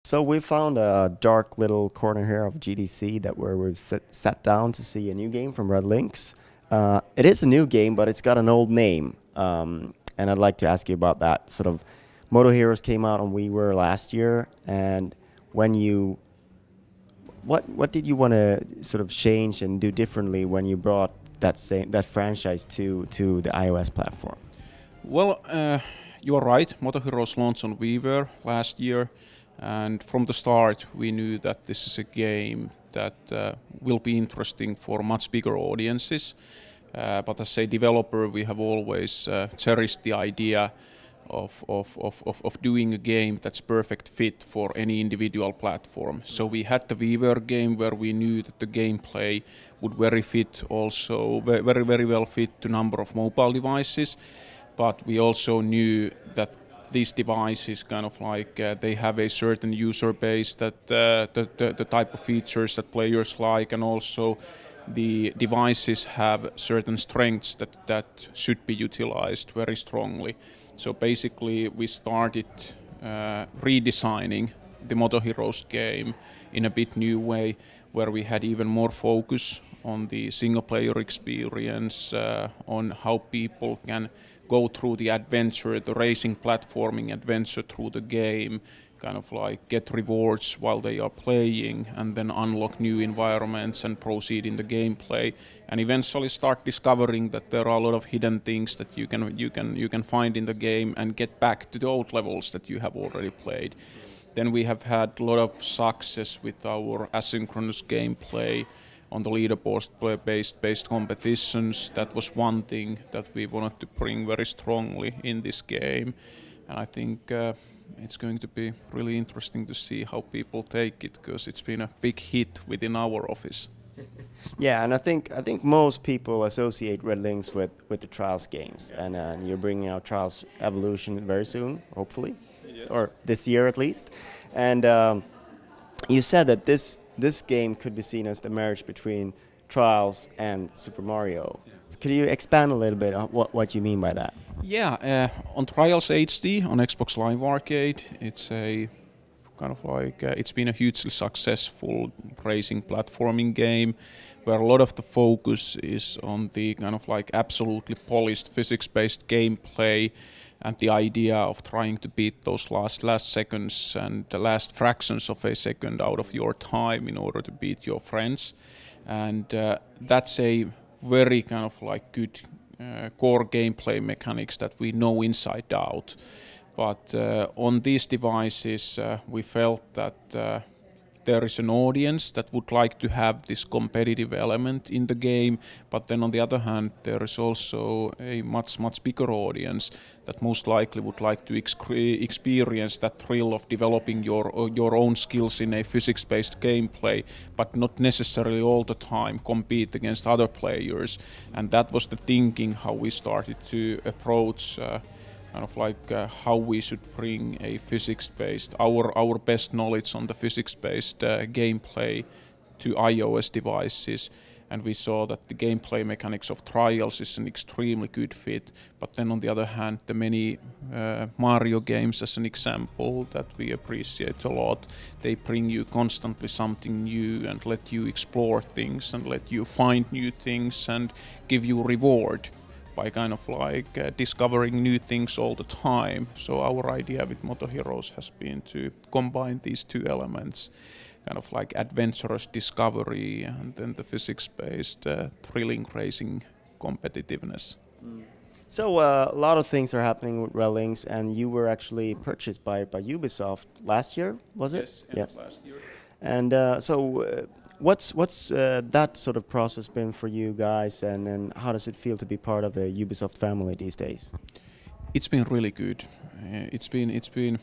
So we found a dark little corner here of GDC that where we've sat down to see a new game from Red Lynx. It is a new game, but it's got an old name, and I'd like to ask you about that. Sort of, MotoHeroz came out on WiiWare last year, and when you, what did you want to sort of change and do differently when you brought that franchise to the iOS platform? Well, you are right. MotoHeroz launched on WiiWare last year, and from the start we knew that this is a game that will be interesting for much bigger audiences. But as a developer, we have always cherished the idea of doing a game that's perfect fit for any individual platform. So we had the WiiWare game where we knew that the gameplay would very well fit to number of mobile devices. But we also knew that these devices kind of like they have a certain user base, that the type of features that players like, and also the devices have certain strengths that should be utilized very strongly. So basically we started redesigning the MotoHeroz game in a bit new way, where we had even more focus on the single player experience, on how people can go through the adventure, the racing platforming adventure through the game, kind of like get rewards while they are playing, and then unlock new environments and proceed in the gameplay, and eventually start discovering that there are a lot of hidden things that you can find in the game and get back to the old levels that you have already played. Then we have had a lot of success with our asynchronous gameplay on the leaderboard-based competitions. That was one thing that we wanted to bring very strongly in this game, and I think it's going to be really interesting to see how people take it, because it's been a big hit within our office. Yeah, and I think most people associate Red Lynx with the Trials games, and you're bringing out Trials Evolution very soon, hopefully, yes, or this year at least. And you said that this game could be seen as the marriage between Trials and Super Mario. Yeah. Could you expand a little bit on what you mean by that? Yeah, on Trials HD on Xbox Live Arcade, it's a kind of like it's been a hugely successful racing platforming game, where a lot of the focus is on the kind of like absolutely polished physics-based gameplay, and the idea of trying to beat those last seconds and the last fractions of a second out of your time in order to beat your friends. And that's a very kind of like good core gameplay mechanics that we know inside out. But on these devices we felt that there is an audience that would like to have this competitive element in the game, but then on the other hand there is also a much bigger audience that most likely would like to experience that thrill of developing your own skills in a physics-based gameplay, but not necessarily all the time compete against other players. And that was the thinking how we started to approach kind of like how we should bring a physics-based, our best knowledge on the physics-based gameplay to iOS devices. And we saw that the gameplay mechanics of Trials is an extremely good fit. But then on the other hand, the many Mario games, as an example, that we appreciate a lot, they bring you constantly something new and let you explore things and let you find new things and give you reward by kind of like discovering new things all the time. So our idea with MotoHeroz has been to combine these two elements, kind of like adventurous discovery and then the physics-based thrilling racing competitiveness. So a lot of things are happening with Red Lynx, and you were actually purchased by Ubisoft last year, was it? Yes, last year. And what's that sort of process been for you guys, and how does it feel to be part of the Ubisoft family these days? It's been really good. It's been.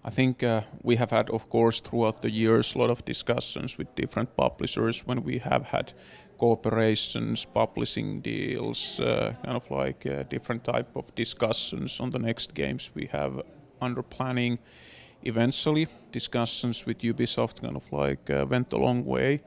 I think we have had, of course, throughout the years, a lot of discussions with different publishers when we have had cooperations, publishing deals, kind of like different type of discussions on the next games we have under planning. Eventually, discussions with Ubisoft kind of like went a long way,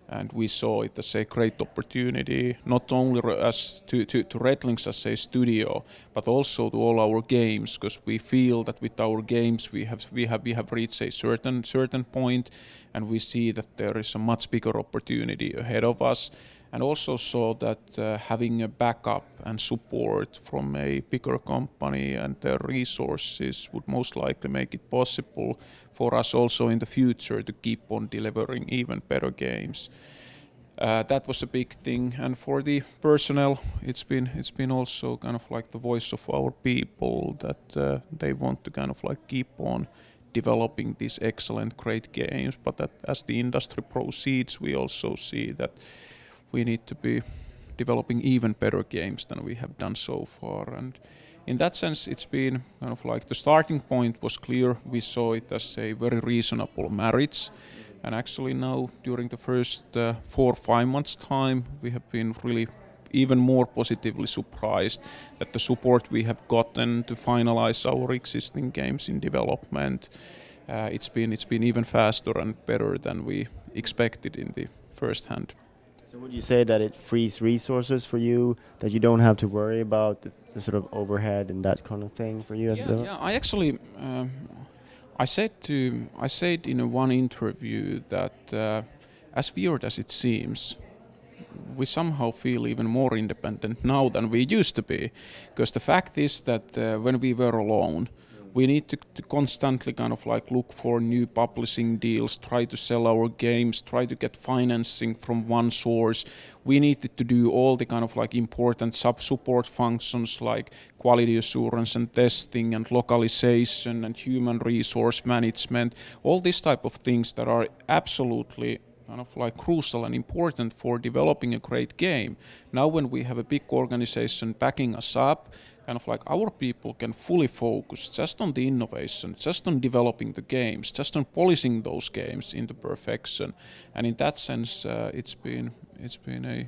And we saw it as a great opportunity, not only as to Red Lynx as a studio, but also to all our games, because we feel that with our games we have reached a certain point, and we see that there is a much bigger opportunity ahead of us. And also saw that having a backup and support from a bigger company and their resources would most likely make it possible for us also in the future to keep on delivering even better games. That was a big thing, and for the personnel, it's been also kind of like the voice of our people that they want to kind of like keep on developing these excellent, great games. But that as the industry proceeds, we also see that we need to be developing even better games than we have done so far. And in that sense, it's been kind of like the starting point was clear. We saw it as a very reasonable marriage. And actually now, during the first 4 or 5 months' time, we have been really even more positively surprised that the support we have gotten to finalize our existing games in development, it's been even faster and better than we expected in the first hand. So would you say that it frees resources for you, that you don't have to worry about the sort of overhead and that kind of thing for you as well? Yeah, I actually, I said in one interview that as weird as it seems, we somehow feel even more independent now than we used to be. Because the fact is that when we were alone, we need to constantly kind of like look for new publishing deals, try to sell our games, try to get financing from one source. We needed to do all the kind of like important sub-support functions like quality assurance and testing and localization and human resource management, all these type of things that are absolutely kind of like crucial and important for developing a great game. Now when we have a big organization backing us up, kind of like our people can fully focus just on the innovation, just on developing the games, just on polishing those games into perfection. And in that sense, it's been a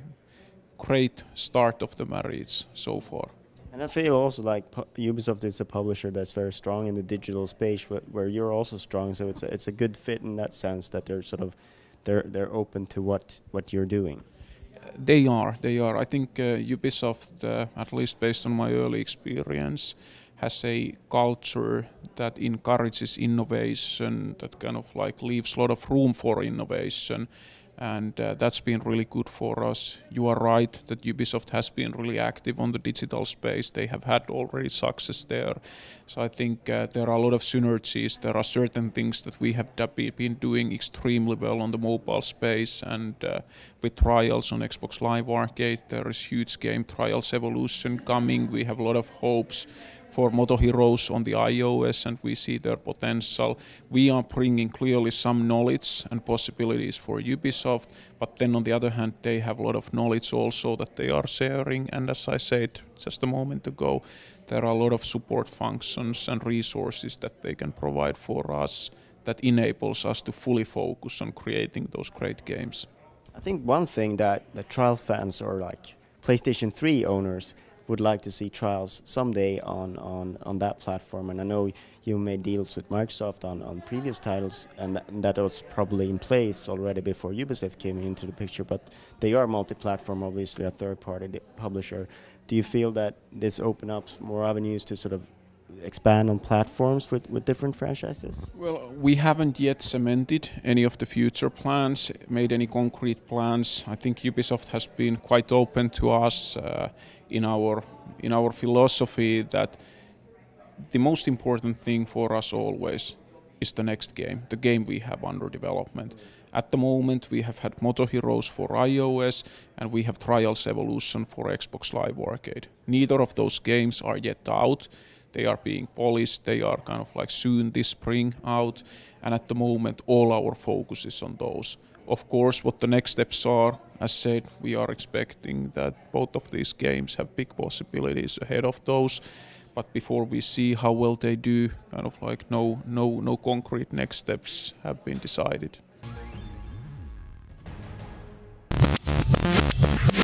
great start of the marriage so far. And I feel also like Ubisoft is a publisher that's very strong in the digital space, where you're also strong. So it's a good fit in that sense that they're sort of they're open to what you're doing. They are. I think Ubisoft, at least based on my early experience, has a culture that encourages innovation, that kind of like leaves a lot of room for innovation. And that's been really good for us. You are right that Ubisoft has been really active on the digital space. They have had already success there. So I think there are a lot of synergies. There are certain things that we have been doing extremely well on the mobile space, and with Trials on Xbox Live Arcade, there is huge game Trials Evolution coming. We have a lot of hopes for MotoHeroz on the iOS, and we see their potential. We are bringing clearly some knowledge and possibilities for Ubisoft, but then on the other hand, they have a lot of knowledge also that they are sharing. And as I said just a moment ago, there are a lot of support functions and resources that they can provide for us that enables us to fully focus on creating those great games. I think one thing that the Trial fans or like PlayStation 3 owners would like to see Trials someday on that platform. And I know you made deals with Microsoft on previous titles, and that was probably in place already before Ubisoft came into the picture, but they are multi-platform, obviously a third-party publisher. Do you feel that this opens up more avenues to sort of expand on platforms with different franchises? Well, we haven't yet cemented any of the future plans, made any concrete plans. I think Ubisoft has been quite open to us in our philosophy that the most important thing for us always is the next game, the game we have under development. At the moment we have had MotoHeroz for iOS and we have Trials Evolution for Xbox Live Arcade. Neither of those games are yet out. They are being polished, they are kind of like soon this spring out, and at the moment all our focus is on those. Of course, what the next steps are, as said, we are expecting that both of these games have big possibilities ahead of those, but before we see how well they do, kind of like no concrete next steps have been decided.